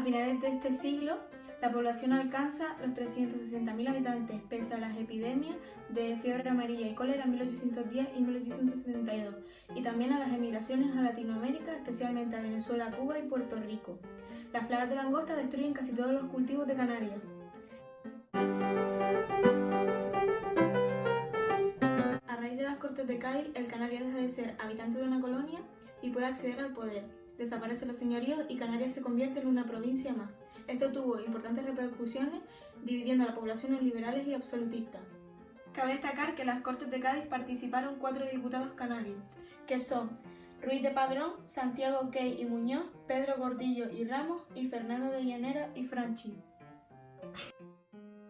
A finales de este siglo, la población alcanza los 360.000 habitantes, pese a las epidemias de fiebre amarilla y cólera en 1810 y 1872, y también a las emigraciones a Latinoamérica, especialmente a Venezuela, Cuba y Puerto Rico. Las plagas de langosta destruyen casi todos los cultivos de Canarias. A raíz de las Cortes de Cádiz, el canario deja de ser habitante de una colonia y puede acceder al poder. Desaparecen los señoríos y Canarias se convierte en una provincia más. Esto tuvo importantes repercusiones, dividiendo a la población en liberales y absolutistas. Cabe destacar que en las Cortes de Cádiz participaron 4 diputados canarios, que son Ruiz de Padrón, Santiago Key y Muñoz, Pedro Gordillo y Ramos y Fernando de Llanera y Franchi.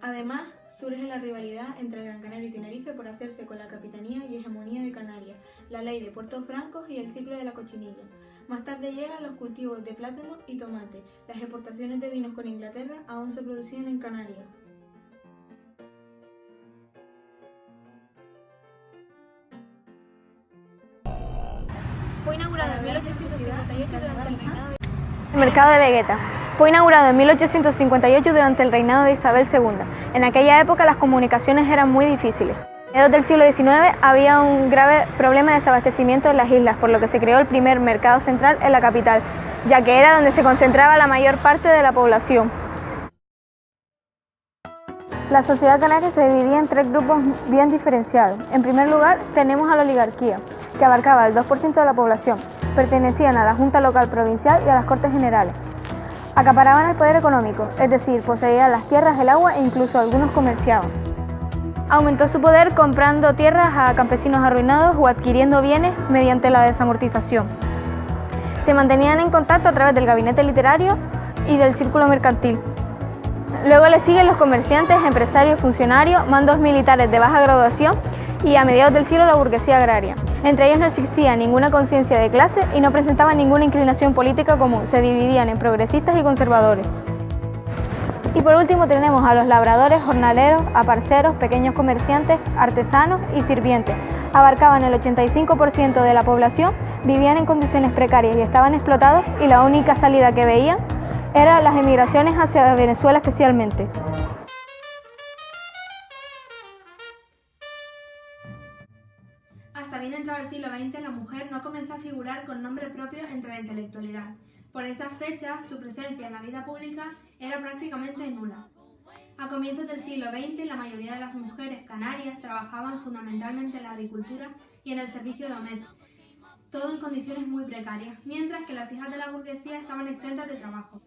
Además, surge la rivalidad entre Gran Canaria y Tenerife por hacerse con la capitanía y hegemonía de Canarias, la ley de Puertos Francos y el ciclo de la cochinilla. Más tarde llegan los cultivos de plátano y tomate. Las exportaciones de vinos con Inglaterra aún se producían en Canarias. Fue inaugurado en 1858 durante el reinado de... El mercado de Vegueta. Fue inaugurado en 1858 durante el reinado de Isabel II. En aquella época las comunicaciones eran muy difíciles. A mediados del siglo XIX había un grave problema de desabastecimiento en las islas, por lo que se creó el primer mercado central en la capital, ya que era donde se concentraba la mayor parte de la población. La sociedad canaria se dividía en 3 grupos bien diferenciados. En primer lugar, tenemos a la oligarquía, que abarcaba el 2% de la población. Pertenecían a la Junta Local Provincial y a las Cortes Generales. Acaparaban el poder económico, es decir, poseían las tierras, el agua e incluso algunos comerciaban. Aumentó su poder comprando tierras a campesinos arruinados o adquiriendo bienes mediante la desamortización. Se mantenían en contacto a través del gabinete literario y del círculo mercantil. Luego le siguen los comerciantes, empresarios, funcionarios, mandos militares de baja graduación y a mediados del siglo la burguesía agraria. Entre ellos no existía ninguna conciencia de clase y no presentaban ninguna inclinación política común, se dividían en progresistas y conservadores. Y por último tenemos a los labradores, jornaleros, aparceros, pequeños comerciantes, artesanos y sirvientes. Abarcaban el 85% de la población, vivían en condiciones precarias y estaban explotados y la única salida que veían eran las emigraciones hacia Venezuela especialmente. Hasta bien entrado el siglo XX, la mujer no comenzó a figurar con nombre propio entre la intelectualidad. Por esas fechas, su presencia en la vida pública era prácticamente nula. A comienzos del siglo XX, la mayoría de las mujeres canarias trabajaban fundamentalmente en la agricultura y en el servicio doméstico, todo en condiciones muy precarias, mientras que las hijas de la burguesía estaban exentas de trabajo.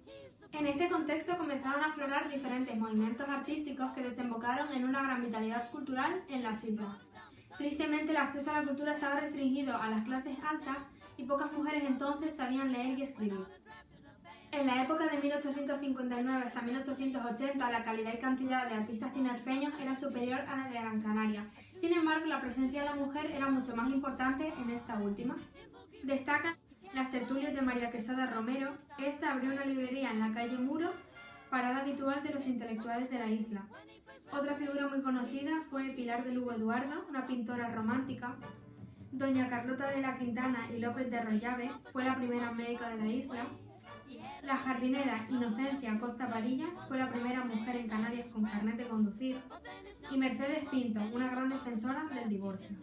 En este contexto comenzaron a aflorar diferentes movimientos artísticos que desembocaron en una gran vitalidad cultural en las islas. Tristemente, el acceso a la cultura estaba restringido a las clases altas y pocas mujeres entonces sabían leer y escribir. En la época de 1859 hasta 1880, la calidad y cantidad de artistas tinerfeños era superior a la de Gran Canaria. Sin embargo, la presencia de la mujer era mucho más importante en esta última. Destacan las tertulias de María Quesada Romero. Esta abrió una librería en la calle Muro, parada habitual de los intelectuales de la isla. Otra figura muy conocida fue Pilar de Lugo Eduardo, una pintora romántica. Doña Carlota de la Quintana y López de Rollave fue la primera médica de la isla. La jardinera Inocencia Costa Padilla fue la primera mujer en Canarias con carnet de conducir. Y Mercedes Pinto, una gran defensora del divorcio.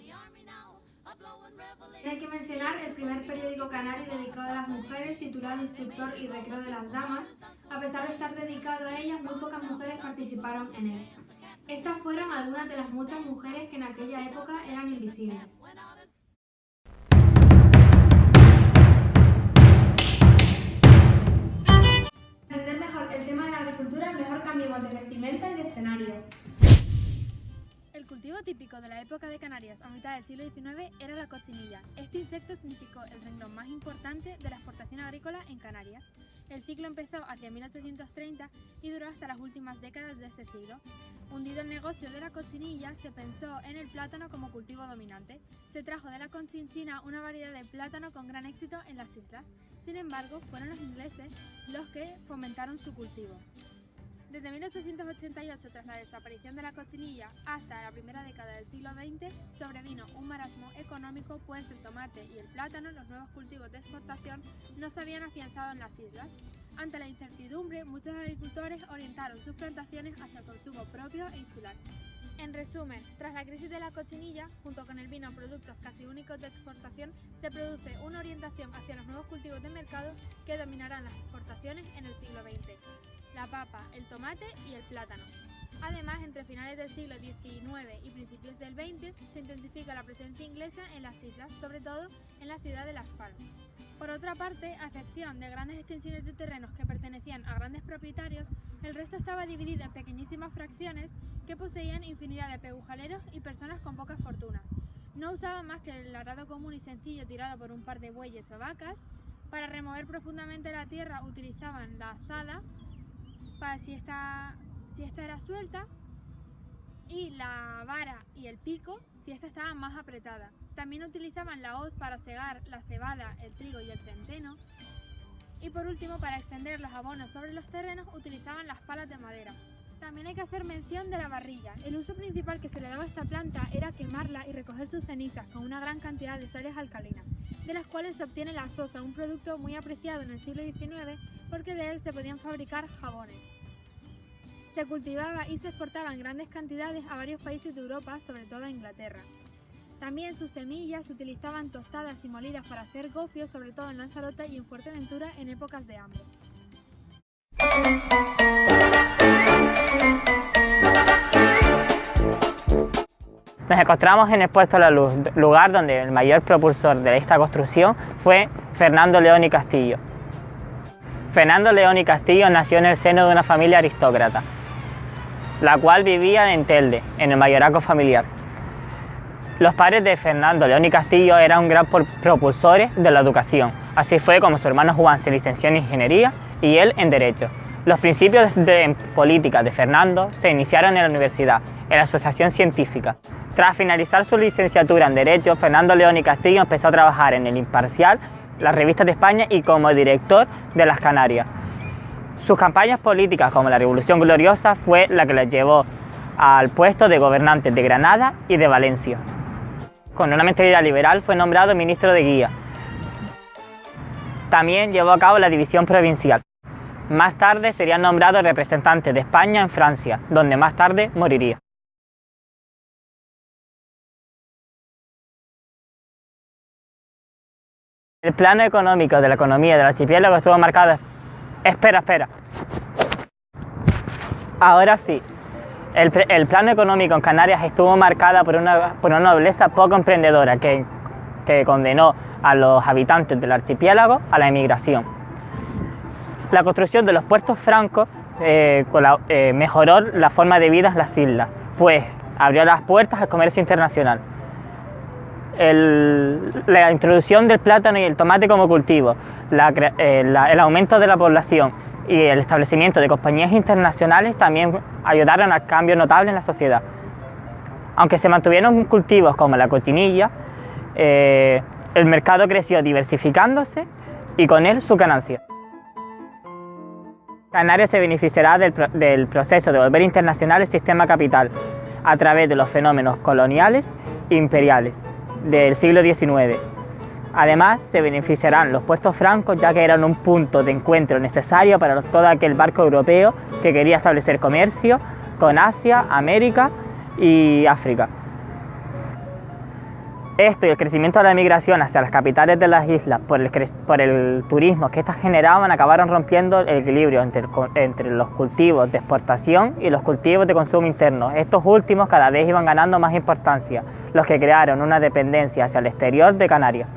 Hay que mencionar el primer periódico canario dedicado a las mujeres, titulado Instructor y Recreo de las Damas. A pesar de estar dedicado a ellas, muy pocas mujeres participaron en él. Estas fueron algunas de las muchas mujeres que en aquella época eran invisibles. Para entender mejor el tema de la agricultura, mejor cambiemos de vestimenta y de escenario. El cultivo típico de la época de Canarias a mitad del siglo XIX era la cochinilla. Este insecto significó el renglón más importante de la exportación agrícola en Canarias. El ciclo empezó hacia 1830 y duró hasta las últimas décadas de ese siglo. Hundido el negocio de la cochinilla, se pensó en el plátano como cultivo dominante. Se trajo de la Conchinchina una variedad de plátano con gran éxito en las islas. Sin embargo, fueron los ingleses los que fomentaron su cultivo. Desde 1888, tras la desaparición de la cochinilla, hasta la primera década del siglo XX, sobrevino un marasmo económico, pues el tomate y el plátano, los nuevos cultivos de exportación, no se habían afianzado en las islas. Ante la incertidumbre, muchos agricultores orientaron sus plantaciones hacia el consumo propio e insular. En resumen, tras la crisis de la cochinilla, junto con el vino, productos casi únicos de exportación, se produce una orientación hacia los nuevos cultivos de mercado que dominarán las exportaciones en el siglo XX: la papa, el tomate y el plátano. Además, entre finales del siglo XIX y principios del XX, se intensifica la presencia inglesa en las islas, sobre todo en la ciudad de Las Palmas. Por otra parte, a excepción de grandes extensiones de terrenos que pertenecían a grandes propietarios, el resto estaba dividido en pequeñísimas fracciones que poseían infinidad de pebujaleros y personas con poca fortuna. No usaban más que el arado común y sencillo tirado por un par de bueyes o vacas. Para remover profundamente la tierra utilizaban la azada, para si esta era suelta, y la vara y el pico si esta estaba más apretada. También utilizaban la hoz para segar la cebada, el trigo y el centeno. Y por último, para extender los abonos sobre los terrenos, utilizaban las palas de madera. También hay que hacer mención de la barrilla. El uso principal que se le daba a esta planta era quemarla y recoger sus cenizas con una gran cantidad de sales alcalinas, de las cuales se obtiene la sosa, un producto muy apreciado en el siglo XIX porque de él se podían fabricar jabones. Se cultivaba y se exportaba en grandes cantidades a varios países de Europa, sobre todo a Inglaterra. También sus semillas se utilizaban tostadas y molidas para hacer gofios, sobre todo en Lanzarote y en Fuerteventura en épocas de hambre. Nos encontramos en el Puerto La Luz, lugar donde el mayor propulsor de esta construcción fue Fernando León y Castillo. Fernando León y Castillo nació en el seno de una familia aristócrata, la cual vivía en Telde, en el mayorazgo familiar. Los padres de Fernando León y Castillo eran un gran propulsores de la educación. Así fue como su hermano Juan se licenció en Ingeniería y él en Derecho. Los principios de política de Fernando se iniciaron en la universidad, en la Asociación Científica. Tras finalizar su licenciatura en Derecho, Fernando León y Castillo empezó a trabajar en El Imparcial, la revista de España, y como director de Las Canarias. Sus campañas políticas, como la Revolución Gloriosa, fue la que les llevó al puesto de gobernantes de Granada y de Valencia. Con una mentalidad liberal fue nombrado ministro de Guía. También llevó a cabo la división provincial. Más tarde sería nombrado representante de España en Francia, donde más tarde moriría. El plano económico de la economía del archipiélago estuvo marcado... Espera. Ahora sí. El plano económico en Canarias estuvo marcado por una nobleza poco emprendedora que condenó a los habitantes del archipiélago a la emigración. La construcción de los puertos francos mejoró la forma de vida en las islas, pues abrió las puertas al comercio internacional. La introducción del plátano y el tomate como cultivo, el aumento de la población y el establecimiento de compañías internacionales también ayudaron al cambio notable en la sociedad. Aunque se mantuvieron cultivos como la cochinilla, el mercado creció diversificándose y con él su ganancia. Canarias se beneficiará del proceso de volver internacional el sistema capital a través de los fenómenos coloniales e imperiales del siglo XIX. Además, se beneficiarán los puertos francos, ya que eran un punto de encuentro necesario para todo aquel barco europeo que quería establecer comercio con Asia, América y África. Esto y el crecimiento de la migración hacia las capitales de las islas por el turismo que éstas generaban acabaron rompiendo el equilibrio entre los cultivos de exportación y los cultivos de consumo interno. Estos últimos cada vez iban ganando más importancia, los que crearon una dependencia hacia el exterior de Canarias.